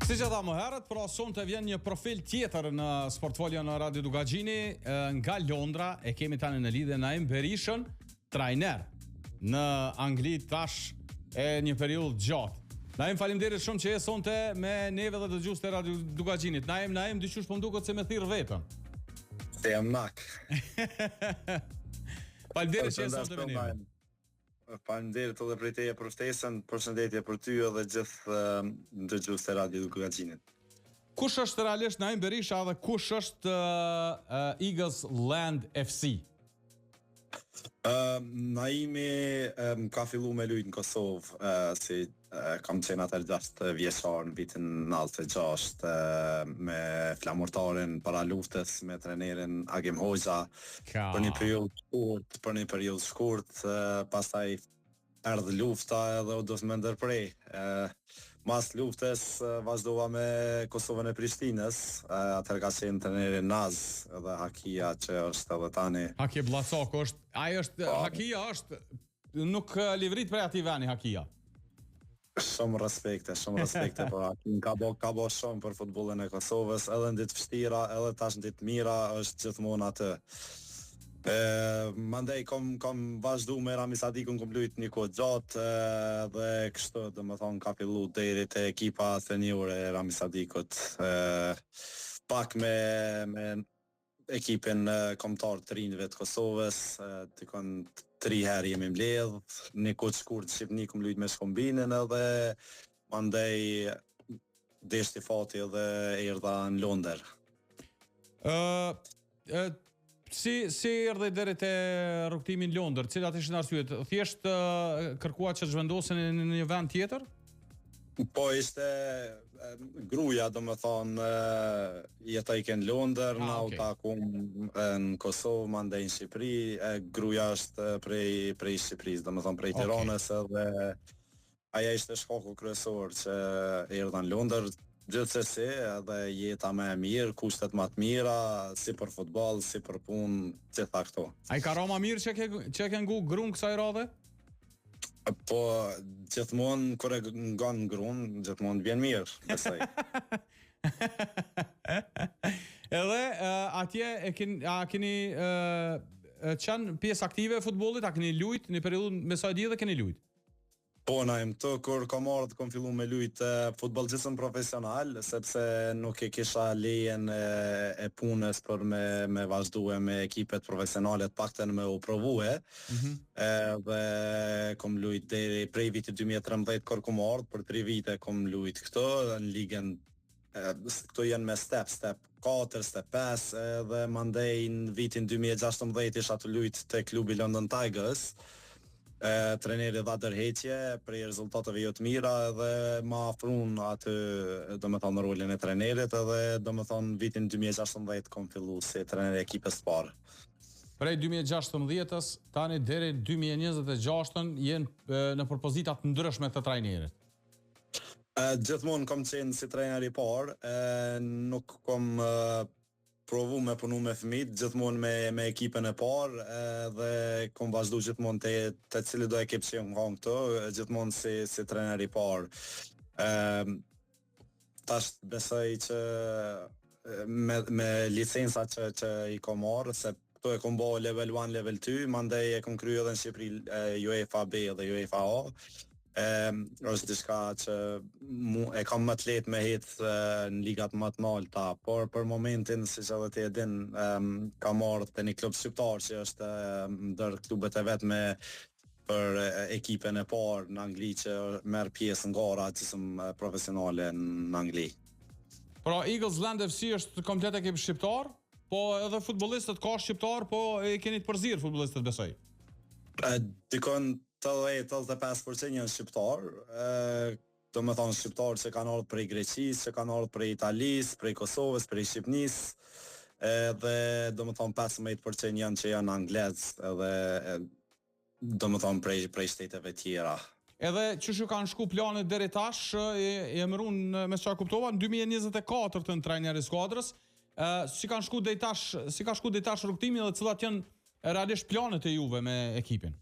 Si që tha më herët, pra sonte vjen një profil tjetër në Sportfolio në Radio Dugagjini nga Londra. E kemi tani në lidhje Naim Berishën, trajner në Angli tash e një periudhë gjatë. Naim, faleminderit shumë që je sonte me neve dhe dëgjues të Radio Dugagjinit. Naim, dyqysh po mduket se më thirr vetëm. Se jam nak. Faleminderit që je sonte me neve. Faleminderit edhe për teje për ftesën, përshëndetje për ty edhe gjithë dëgjues të Radio Dugagjinit. Kush është realisht Naim Berisha dhe kush është Eagles Land FC? Naimi ka fillu me lujt në Kosovë, si kam qenë atër 6 vjeçar në vitin 96 me flamurtarin para luftës me trenerin Agim Hoxha për një periudhë shkurt, pastaj erdhi lufta edhe u dos me ndërprej. Mas luftës vazhdova me Kosovën e Prishtinës, atër ka qenë treneri Naz edhe Hakia që është edhe tani. Haki Bllacako është, Hakia është, nuk livrit prej ati veni Hakia. Shumë respekte për Hakin, ka bo shumë për futbollin e Kosovës, edhe në ditë vështira, edhe tash në ditë mira, është gjithmonë atë. Mandej kom vazhdu me Rami Sadikun, kom lujt një kohë gjatë dhe kështu dhe më thonë ka fillu deri te ekipa seniore e Rami Sadikut, pak me ekipin kombëtar të rinjve të Kosovës, tikon 3 herë jemi mbledh, një kohë shkurt në Shqipni kom lujt me Shkombinin edhe mandej deshti fati edhe erdha në Londër. Si erdhe deri te rrugtimi në Londër? Cilat ishin arsyet? Thjesht kërkua që zhvendosen në një vend tjetër? Po ishte gruaja, domethënë jetoj në Londër, na u takum në Kosovë, mandej në Shqipëri. Gruaja është prej Shqipërisë, domethënë prej Tiranës, edhe aja ishte shkaku kryesor që erdha në Londër. Gjithsesi, edhe jeta më e mirë, kushtet më të mira, si për futboll, si për punë, gjitha këto. Ai ka rama mirë që ke ngu grun kësaj radhe? Po, gjithmonë kur e ngan grun, gjithmonë vjen mirë, besoj. Edhe atje a keni qenë pjesë aktive e futbollit, a keni lujt në periudhën me sa di dhe keni lujt? Po, Naim, të kur kom ardhur kom fillu me lujt futboll gjithsesi profesional, sepse nuk e kisha lejen e punës për me vazhdue me ekipet profesionale të paktën me u provue. Dhe kom lujt deri prej vitit 2013 kur kom ardhur, për 3 vite kom lujt këto në ligën. Këto janë me step 4, step 5, dhe mandej në vitin 2016 isha të lujt te klubi London Tigers. Treneri dha dërheqje për rezultateve jo të mira dhe ma afrun atë domethënë rolin e trenerit edhe domethënë vitin 2016 kom fillu si trener e ekipës së parë. Prej 2016-s tani deri 2026-ën jenë në propozita të ndryshme të trajnerit. Gjithmonë kom qenë si trener i parë, nuk kom provu me punu me fëmijët, gjithmonë me ekipën e parë, dhe kom vazhdu gjithmonë te cili do ekip që jam këto, gjithmonë si trener i parë. Tash besoj që me licenca që i kom marrë, se këto e kom bo level 1, level 2, mandej e kom kryu edhe në Shqipëri UEFA B dhe UEFA A. Është diçka që e kam më të lehtë me hetë në ligat më të larta, por për momentin, siç edhe ti e din, kam marrë te një klub shqiptar që është ndër klubet e vetme për ekipën e parë në Angli që merr pjesë në gara profesionale në Angli. Pra Eagles Land FC është komplet ekip shqiptar, po edhe futbollistët ka shqiptar, po e keni të përzir futbollistët besoj. Dikon 80-85% janë shqiptar, do më thonë shqiptar që kanë ardhur prej Greqisë, që kanë ardhur prej Italisë, prej Kosovës, prej Shqipnisë, dhe do më thonë 15% janë që janë anglez, edhe do më thonë prej shteteve tjera. Edhe çu kanë shku planet deri tash, e emërun me çfarë kuptova në 2024 të trajneri i skuadrës, si ka shku deri tash rrugtimi dhe cilat janë realisht planet e juve me ekipin?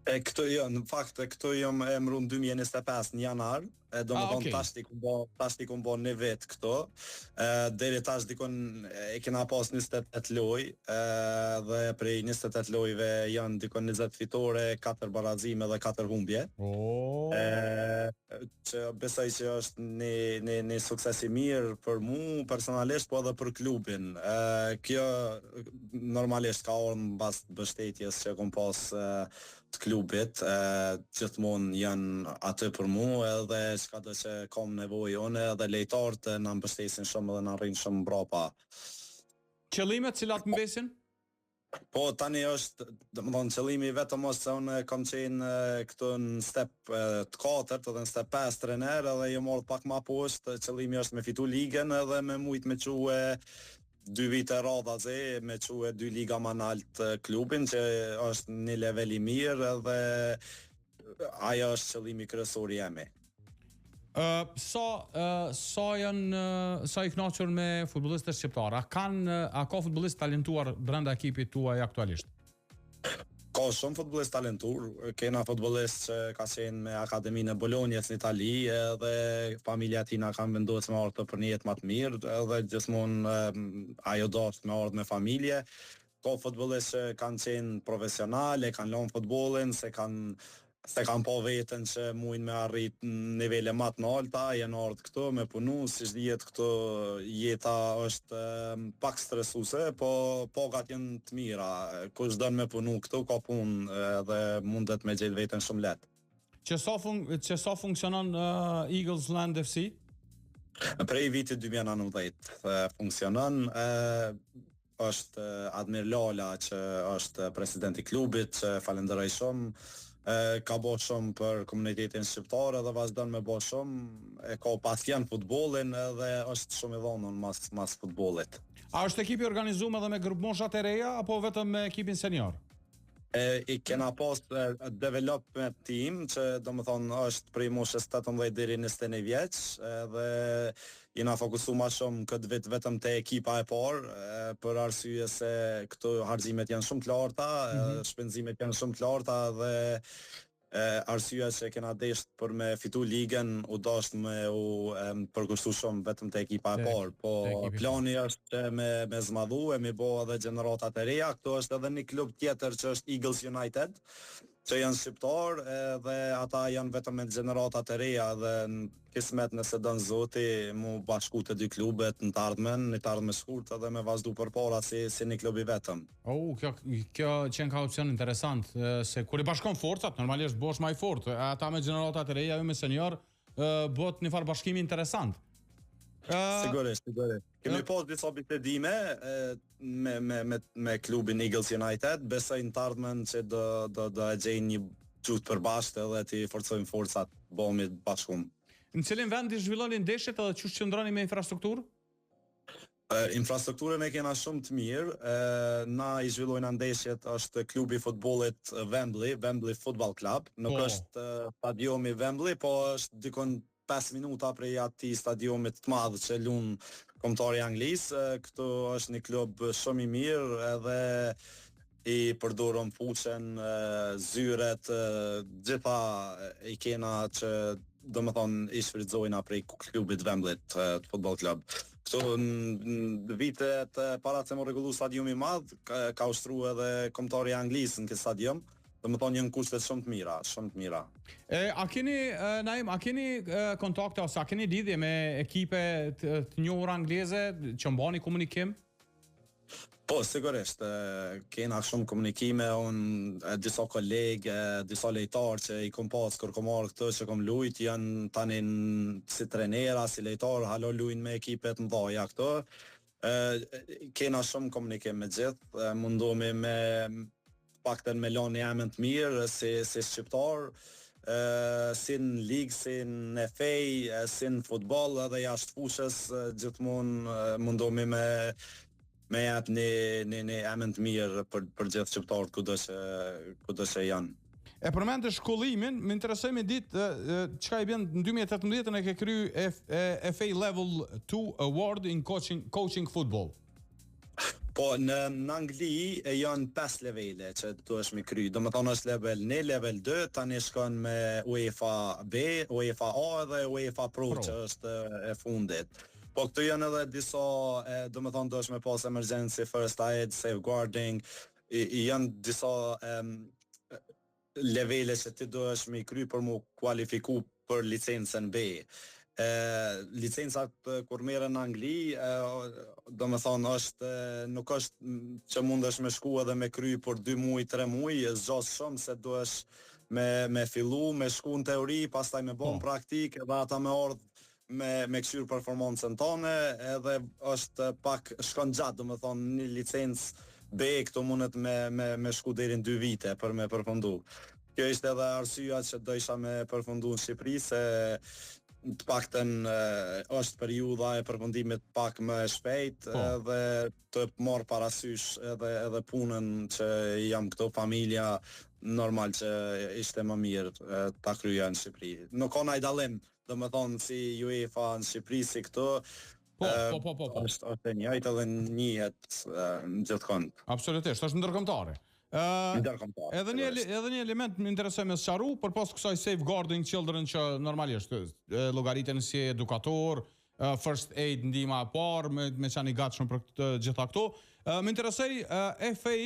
Këto janë, në fakt, këto jam emru në 2025 në janar, do më thonë tash ti kum bo një vet këto. Deri tash dikon e kena pas 28 loj, dhe prej 28 lojve janë dikon 20 fitore, 4 barazime dhe 4 humbje. Që besoj që është një sukses i mirë për mu personalisht, po edhe për klubin. Kjo normalisht ka orë mbas mbështetjes që kom pas të klubit, gjithmonë janë aty për mu, edhe çka do që kam nevojë unë, edhe lejtarët na mbështesin shumë dhe na rrinë shumë mbrapa. Qëllimet cilat mbesin? Po tani është, domethënë qëllimi vetëm është se unë kam qenë këtu në step të 4 edhe në step 5 trener, edhe jam ardhur pak më poshtë. Qëllimi është me fitu ligën edhe me mujt me quhe 2 vite radha me quhe 2 liga më nalt klubin, që është një level i mirë, edhe ajo është qëllimi kryesor i jemi. Sa i kënaqur me futbollistët shqiptar? A ka futbollistë talentuar brenda ekipit tuaj aktualisht? Ka shumë futbollist talentuar, kena futbollist që ka qenë me Akademinë e Bolonjes në Itali, edhe familja tina kanë vendosur me ardhur për një jetë më të mirë, edhe gjithmonë ajo dashur me ardhur me familje. Ka futbollist që kanë qenë profesionale, kanë lënë futbollin, se kanë po veten që mujnë me arrit nivele më të larta, janë ardhur këtu me punu, siç dihet këtu jeta është pak stresuese, po pagat janë të mira. Kush don me punu këtu ka punë dhe mundet me gjetë veten shumë lehtë. Që sa funksionon Eagles Land FC? Prej vitit 2019 funksionon. Është Admir Lala që është presidenti i klubit, që falenderoj shumë. Ka bo shumë për komunitetin shqiptar edhe vazhdon me bo shumë, e ka pasion futbollin edhe është shumë i dhonun mas futbollit. A është ekipi organizuar edhe me grup mosha të reja apo vetëm me ekipin senior? I kena pas development team që domethënë është prej moshës 18 deri në 21 vjeç, edhe jena fokusu ma shumë këtë vit vetëm te ekipa e parë, për arsye se këto harximet janë shumë të larta, shpenzimet janë shumë të larta, dhe arsyeja që kena desht për me fitu ligën u dasht me u përkushtu shumë vetëm te ekipa e parë, po plani është me zmadhu e me bo edhe gjeneratat e reja. Këto është edhe një klub tjetër që është Eagles United, që janë shqiptar, dhe ata janë vetëm me gjeneratat e reja, dhe në kismet nëse dënë zoti mu bashku të dy klubet në të ardhme shkurt, edhe me vazhdu për para si një klub i vetëm. Kjo qenë ka opcion interesant, se kur i bashkon forcat, normalisht bosh ma i fort, ata me gjeneratat e reja, me senior, bot një farë bashkimi interesant. Sigurisht. Kemi pas disa bisedime me klubin Eagles United, besoj në të ardhmen që do e gjejnë një gjuhë përbashkët edhe të forcojnë forcat bomi bashkum. Në cilin vend i zhvilloni ndeshjet edhe çu qëndroni me infrastrukturë? Infrastrukturën e kena shumë të mirë. Na i zhvillojnë ndeshjet është klubi futbollit Wembley Football Club. Nuk është stadiomi Wembley, po është dikon 5 minuta prej atij stadiumit të madh që lun kombëtari anglis. Këtu është një klub shumë i mirë, edhe i përdorëm fuqen, zyret, gjitha i kena që domethënë i shfrytëzojna prej klubit Wembley të Football Club. Këtu në vitet para se më rregullu stadiumi i madh, ka ushtruar edhe kombëtari anglis në këtë stadium. Domethënë janë kushte shumë të mira. A keni kontakte ose a keni lidhje me ekipe të njohura angleze që mbani komunikim? Po, sigurisht, kena shumë komunikime, unë disa kolegë, disa lejtarë që i kom pas kur kom marrë këtë që kom lujt, janë tani si trenera, si lejtarë, halo lujnë me ekipet mdhaja këto. Kena shumë komunikim me gjithë, mundohemi me pakten me lanë jamën të mirë, si shqiptar, si në ligë, si në FA, si në futbol, edhe jashtë fushës, gjithmonë mundohemi me jap një emën të mirë për gjithë shqiptarët kudo që janë. E përmendë shkollimin, më interesoj me ditë çka i bën në 2018 e ke kryer FA Level 2 Award in Coaching Football. Po në Angli janë 5 levele që duhesh mi kry. Do më thonë është level 1, level 2, tani shkon me UEFA B, UEFA A dhe UEFA Pro. Që është e fundit. Po këtu janë edhe disa, do më thonë duhesh me pas emergency first aid, safeguarding, janë disa levele që ti duhesh mi kry për mu kualifiku për licencën B. Licencat kur merren në Angli, do më thonë është nuk është që mundesh me shku edhe me kry për 2 muaj, 3 muaj, zgjas shumë se duhesh me fillu, me shku në teori, pastaj me bon praktik, edhe ata me ardh me këshyr performancën tone, edhe është pak shkon gjatë, do më thonë një licencë B këto mundet me shku deri në 2 vite për me përfundu. Kjo ishte edhe arsyeja që do isha me përfundu në Shqipëri, se të paktën është periudha e përfundimit pak më shpejt, edhe të marr parasysh edhe punën që jam këto, familja, normal që ishte më mirë ta kryja në Shqipëri. Nuk ka ndaj dallim, do më thonë si UEFA në Shqipëri si këto. Është e njëjtë edhe njihet gjithkund. Absolutisht, është ndërkombëtare. Edhe një element më interesoj me sqaru, përpas kësaj safeguarding children që normalisht llogariten si edukator, first aid ndihma e parë, me qenë i gatshëm për këtë gjitha këto. Më interesoj FA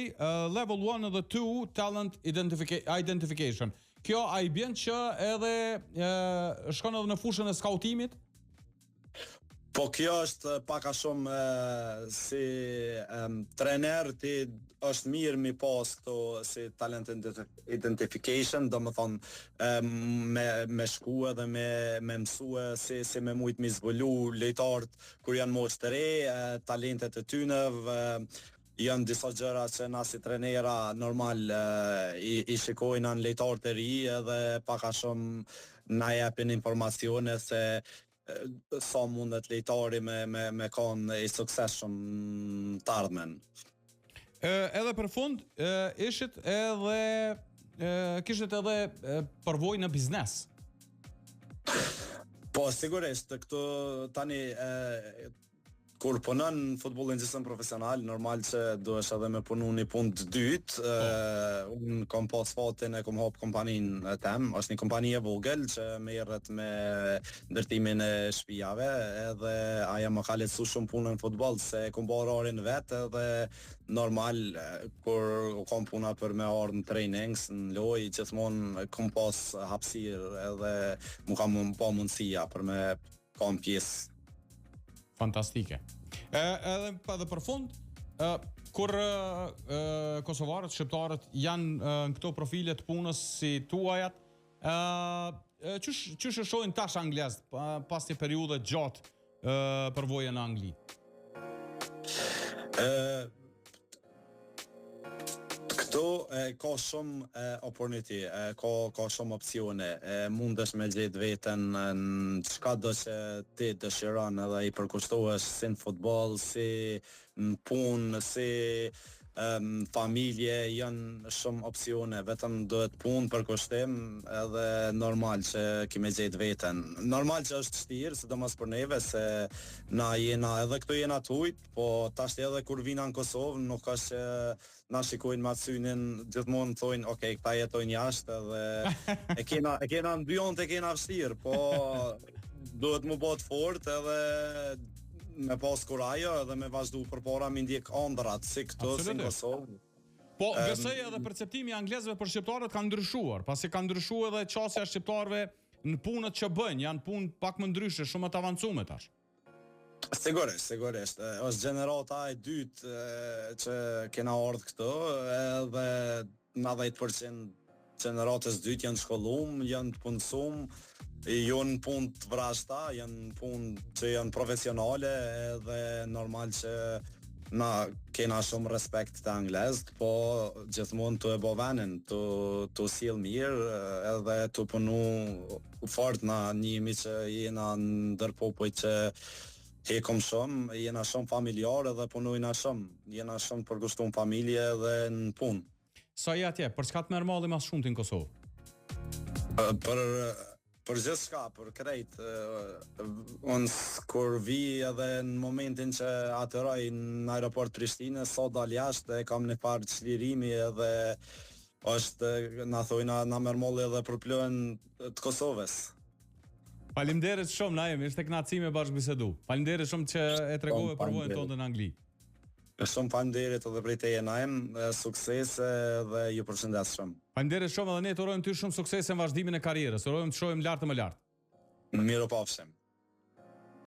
level 1 dhe 2 talent identification. Kjo a i bjen që edhe shkon edhe në fushën e skautimit? Po kjo është pak a shumë si trener, ti është mirë mi pas këto si talent identification, do më thonë me shku edhe me mësue si me mujt mi zbulu lejtarët kur janë moshë të re, talentet e tynëv, janë disa gjëra që na si trenera normal i shikojnë në lejtarët e ri, edhe pak a shumë na jepin informacione se sa mundet lejtari me kanë i suksesshëm të ardhmen. Edhe për fund, kishit edhe përvojë në biznes? Po, sigurisht, këtu tani kur punon në futbollin gjithsesi profesional, normal që duhesh edhe me punu një punë të dytë. Unë kom pas fatin e kom hap kompaninë tem, është një kompani e vogël që merret me ndërtimin e shtëpiave, edhe ajo më ka lehtësuar shumë punën në futboll, se kom bërë orarin vet, edhe normal kur kom puna për me ardhur në trainings, në lojë, gjithmonë kom pas hapësirë edhe më kam pa mundësia për me kam pjesë. Fantastike. Edhe për fund, kur kosovarët, shqiptarët janë në këto profile të punës si tuajat, çu shohin tash anglez pas një periudhe gjatë përvojën në Angli? Këto ka shumë opportunity, ka shumë opsione, mundesh me gjetë veten në çka do që ti dëshiron, edhe i përkushtohesh si në futboll, si në punë, si familje, janë shumë opsione, vetëm duhet punë për kushtim, edhe normal që kime gjetë veten. Normal që është vështirë, sidomos për neve, se na jena edhe këtu jena tujt, po tash edhe kur vina në Kosovë, nuk është që na shikojnë me synin, gjithmonë thojnë, okay, këta jetojnë jashtë, edhe e kena në bjonte, e kena vështirë, po duhet mu bëhet fort, edhe me pas kurajo edhe me vazhdu përpara me ndjek ëndrat si këto si në Kosovë. Po, besoj edhe perceptimi i anglezëve për shqiptarët ka ndryshuar, pasi ka ndryshuar edhe qasja e shqiptarëve në punët që bëjnë, janë punë pak më ndryshe, shumë të avancume tash. Sigurisht, është gjenerata e dytë që kena ardhur këto, edhe 90% gjeneratës dytë janë shkollum, janë të punësum, janë punë të vrashta, janë punë që janë profesionale, edhe normal që na kena shumë respekt të anglezët, po gjithmonë të e bo venin, të sjell mirë, edhe të punu fort na njimi që jena ndër popujt që hekom shumë, jena shumë familjar edhe punojna shumë, jena shumë përkushtuar familje edhe në punë. Sa je atje, për çka të merr malli më shumë ti në Kosovë? Për gjithçka, për krejt, unë kur vi edhe në momentin që atëroj në aeroport Prishtinë, sot dal jashtë e kam një farë çlirimi edhe është, na thojna, na merr molli edhe për plën të Kosovës. Faleminderit shumë Naim, ishte kënaqësi me bashkëbisedu. Faleminderit shumë që e tregove përvojën tonë në Angli. Shumë faleminderit edhe prej teje Naim, suksese dhe ju përshëndes shumë. Faleminderit shumë edhe ne të urojmë ty shumë suksese në vazhdimin e karrierës. Urojmë të shohim lart më lart. Mirupafshim.